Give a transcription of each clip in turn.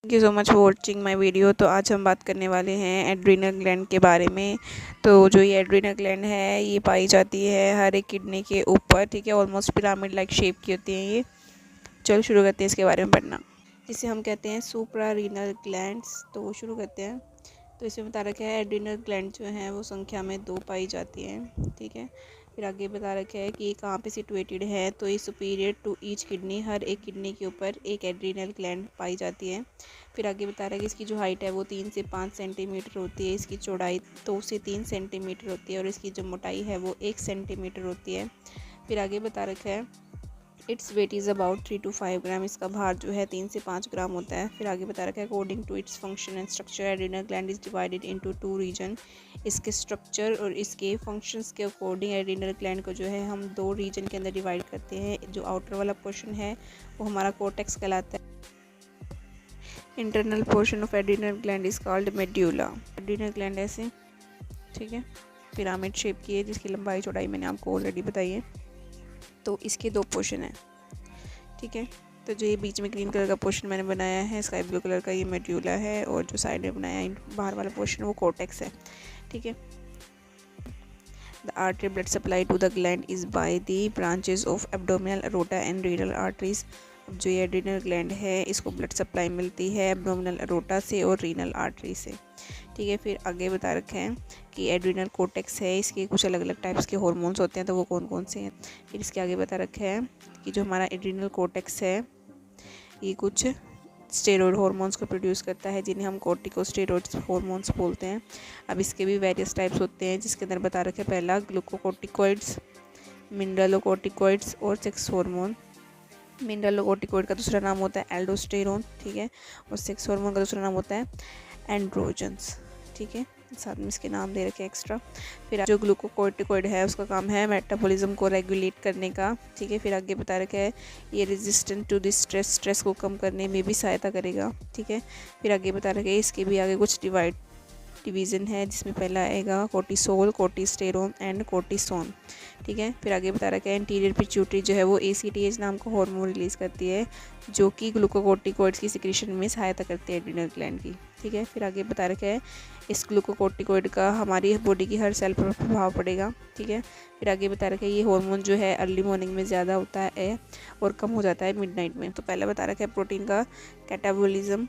Thank you so much for watching my video. तो आज हम बात करने वाले हैं एड्रीनल ग्लैंड के बारे में। तो जो ये एड्रीनल ग्लैंड है ये पाई जाती है हर एक किडनी के ऊपर, ठीक है। ऑलमोस्ट पिरामिड लाइक शेप की होती है ये। चलो शुरू करते हैं इसके बारे में पढ़ना, जिसे हम कहते हैं सुप्रा रीनल ग्लैंड्स। तो वो शुरू करते हैं। तो इसमें बता रखा है एड्रीनल ग्लैंड जो है वो संख्या में 2 पाई जाती हैं, ठीक है। फिर आगे बता रखा है कि ये कहाँ पे सिचुएटेड है। तो ये सुपीरियर टू ईच किडनी, हर एक किडनी के ऊपर एक एड्रीनल ग्लैंड पाई जाती है। फिर आगे बता रहा है कि इसकी जो हाइट है वो 3 से 5 सेंटीमीटर होती है, इसकी चौड़ाई 2 से 3 सेंटीमीटर होती है और इसकी जो मोटाई है वो 1 सेंटीमीटर होती है। फिर आगे बता रखा है its weight is about 3 to 5 ग्राम, इसका भार जो है 3 से 5 ग्राम होता है। फिर आगे बता रखा है according to its function and structure adrenal gland is divided into 2 region. इसके स्ट्रक्चर और इसके फंक्शंस के अकॉर्डिंग एड्रीनल ग्लैंड को जो है हम 2 रीजन के अंदर डिवाइड करते हैं। जो आउटर वाला पोर्शन है वो हमारा कोर्टेक्स कहलाता है। Internal portion of adrenal gland is called medulla. Adrenal gland ऐसे, ठीक है, पिरामिड शेप की है जिसकी लंबाई चौड़ाई मैंने आपको ऑलरेडी बताई है। तो इसके 2 पोर्शन हैं, ठीक है। तो जो ये बीच में ग्रीन कलर का पोर्शन मैंने बनाया है स्काई ब्लू कलर का, ये मेड्यूला है, और जो साइड में बनाया है बाहर वाला पोर्शन वो कोर्टेक्स है, ठीक है। The artery blood supply to the gland is by the branches of abdominal aorta and renal arteries. अब जो ये एड्रीनल ग्लैंड है इसको ब्लड सप्लाई मिलती है एब्डोमिनल अरोटा से और रीनल आर्टरी से, ठीक है। फिर आगे बता रखा है कि एड्रीनल कोर्टेक्स है, इसके कुछ अलग अलग टाइप्स के हार्मोन्स होते हैं, तो वो कौन कौन से हैं। फिर इसके आगे बता रखा है कि जो हमारा एड्रीनल कोर्टेक्स है ये कुछ स्टेरॉयड हार्मोन्स को प्रोड्यूस करता है जिन्हें हम कोर्टिकोस्टेरॉइड्स हार्मोन्स बोलते हैं। अब इसके भी वेरियस टाइप्स होते हैं जिसके अंदर बता रखा है पहला ग्लूकोकोर्टिकोइड्स, मिनरलोकोर्टिकोइड्स और सेक्स हार्मोन। मिनरलोकोर्टिकोइड का दूसरा नाम होता है एल्डोस्टेरोन, ठीक है, और सेक्स हार्मोन का दूसरा नाम होता है एंड्रोजन्स, ठीक है। साथ में इसके नाम दे रखे एक्स्ट्रा। फिर जो ग्लूकोकोर्टिकोइड है उसका काम है मेटाबॉलिज्म को रेगुलेट करने का, ठीक है। फिर आगे बता रखा है ये resistant to this stress, stress को कम करने में भी सहायता करेगा, ठीक है। फिर आगे बता रखा है इसके भी आगे कुछ डिवीज़न है जिसमें पहला आएगा कोर्टिसोल, कोर्टिस्टेरोन एंड कोर्टिसोन, ठीक है। फिर आगे बता रखा है एंटीरियर पिट्यूटरी जो है वो ACTH नाम का हार्मोन रिलीज़ करती है जो कि ग्लूकोकोर्टिकोइड्स की सिक्रीशन में सहायता करती है एड्रीनल ग्लैंड की, ठीक है। फिर आगे बता रखा है इस ग्लूकोकोर्टिकोइड का हमारी बॉडी की हर सेल पर प्रभाव पड़ेगा, ठीक है। फिर आगे बता रखा है ये हार्मोन जो है अर्ली मॉर्निंग में ज़्यादा होता है और कम हो जाता है मिडनाइट में। तो पहला बता रखा है प्रोटीन का कैटाबॉलिज्म,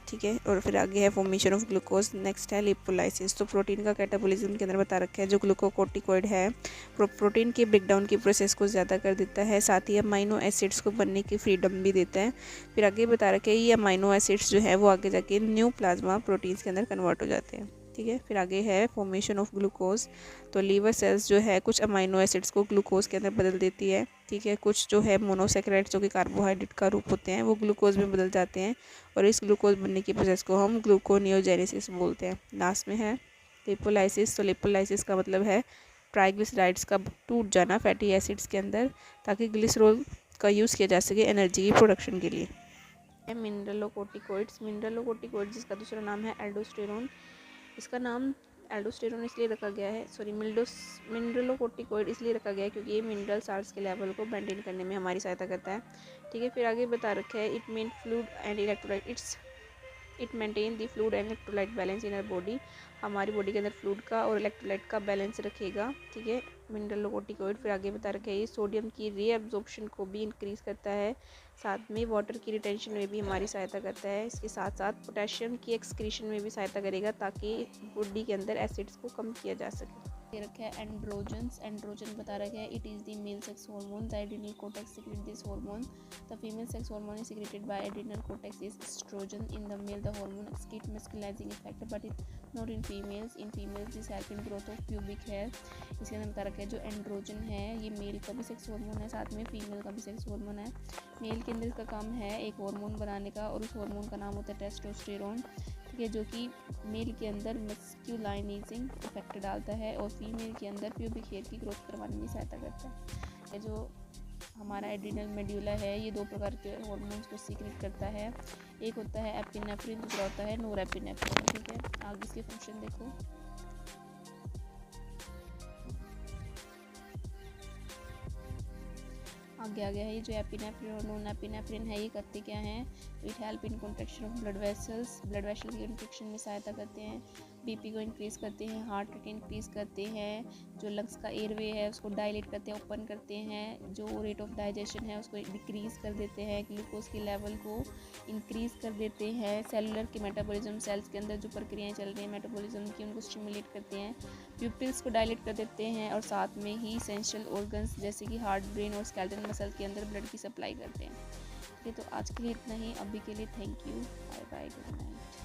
ठीक है। और फिर आगे है फॉर्मेशन ऑफ ग्लूकोज, नेक्स्ट है लिपोलाइसिस। तो प्रोटीन का कैटाबॉलिज्म के अंदर बता रखा है जो ग्लूकोकोर्टिकोइड है प्रोटीन के ब्रेकडाउन की प्रोसेस को ज़्यादा कर देता है, साथ ही अमाइनो एसिड्स को बनने की फ्रीडम भी देता है। फिर आगे बता रखा है ये अमाइनो एसिड्स जो है वो आगे जाके न्यू प्लाज्मा प्रोटीन्स के अंदर कन्वर्ट हो जाते हैं, ठीक है। फिर आगे है फॉर्मेशन ऑफ ग्लूकोज। तो लीवर सेल्स जो है कुछ अमाइनो एसिड्स को ग्लूकोज के अंदर बदल देती है, ठीक है। कुछ जो है मोनोसेक्राइड जो कि कार्बोहाइड्रेट का रूप होते हैं वो ग्लूकोज में बदल जाते हैं और इस ग्लूकोज बनने की प्रोसेस को हम ग्लूकोनियोजेनेसिस बोलते हैं। लास्ट में है लिपोलाइसिस। तो लिपोलाइसिस का मतलब है ट्राइग्लिसराइड्स का टूट जाना फैटी एसिड्स के अंदर ताकि ग्लिसरॉल का यूज़ किया जा सके एनर्जी की प्रोडक्शन के लिए। मिनरलोकोर्टिकोइड्स जिसका दूसरा नाम है एल्डोस्टेरोन। इसका नाम एल्डोस्टेरोन इसलिए रखा गया है, मिनरलोकोर्टिकोइड इसलिए रखा गया है क्योंकि ये मिनरल साल्ट्स के लेवल को मेंटेन करने में हमारी सहायता करता है, ठीक है। फिर आगे बता रखा है it main fluid and electrolyte, it maintain the fluid and electrolyte balance in our body. हमारी बॉडी के अंदर फ्लूइड का और इलेक्ट्रोलाइट का बैलेंस रखेगा, ठीक है, मिनरलोकोर्टिकोइड। फिर आगे बता रखा है ये सोडियम की रीअब्जॉर्प्शन को भी इंक्रीज़ करता है, साथ में वाटर की रिटेंशन में भी हमारी सहायता करता है। इसके साथ साथ पोटेशियम की एक्सक्रीशन में भी सहायता करेगा ताकि बॉडी के अंदर एसिड्स को कम किया जा सके। रखा है एंड्रोजन्स। एंड्रोजन बता रखा है it is the male sex hormone, the adrenal cortex secrete this hormone, the female sex hormone is secreted by adrenal cortex is estrogen. In the male the hormone excrete masculinizing effect but it not in females. In females this help in growth of pubic hair. इसके अंदर बता रखा है जो androgen है ये mail का भी सेक्स हार्मोन है, साथ में फीमेल का भी सेक्स हार्मोन है। मेल के अंदर इसका काम है एक हार्मोन बनाने का और उस हार्मोन का नाम होता है टेस्टोस्टेरोन, ठीक है, जो कि मेल के अंदर मस्कुलाइजिंग इफेक्ट डालता है और फीमेल के अंदर प्यूबिक हेयर की ग्रोथ करवाने में सहायता करता है। जो हमारा एड्रीनल मेड्यूला है ये 2 प्रकार के हार्मोन्स को सीक्रेट करता है, एक होता है एपिनेफ्रिन, दूसरा होता है नोरेपिनेफ्रिन, ठीक है। आगे इसके फंक्शन देखो। आगे आ गया है ये जो एपिनेफ्रिन और नॉन एपिनेफ्रिन है ये करते क्या हैं it help in construction of blood vessels की कंट्रक्शन में सहायता करते हैं। बीपी को इंक्रीज़ करते हैं, हार्ट रेट इंक्रीज़ करते हैं, जो लंग्स का एयरवे है उसको डायलेट करते हैं, ओपन करते हैं, जो रेट ऑफ डाइजेशन है उसको डिक्रीज़ कर देते हैं, ग्लूकोज के लेवल को इंक्रीज़ कर देते हैं, सेलुलर की मेटाबॉलिज्म, सेल्स के अंदर जो प्रक्रियाएं चल रही हैं मेटाबॉलिज्म की उनको स्टिमुलेट करते हैं, प्यूपिल्स को डायलेट कर देते हैं और साथ में ही एसेंशियल ऑर्गन्स जैसे कि हार्ट, ब्रेन और स्केलेटल मसल के अंदर ब्लड की सप्लाई करते हैं। ठीक है, तो आज के लिए इतना ही, अभी के लिए thank you, bye bye, good night.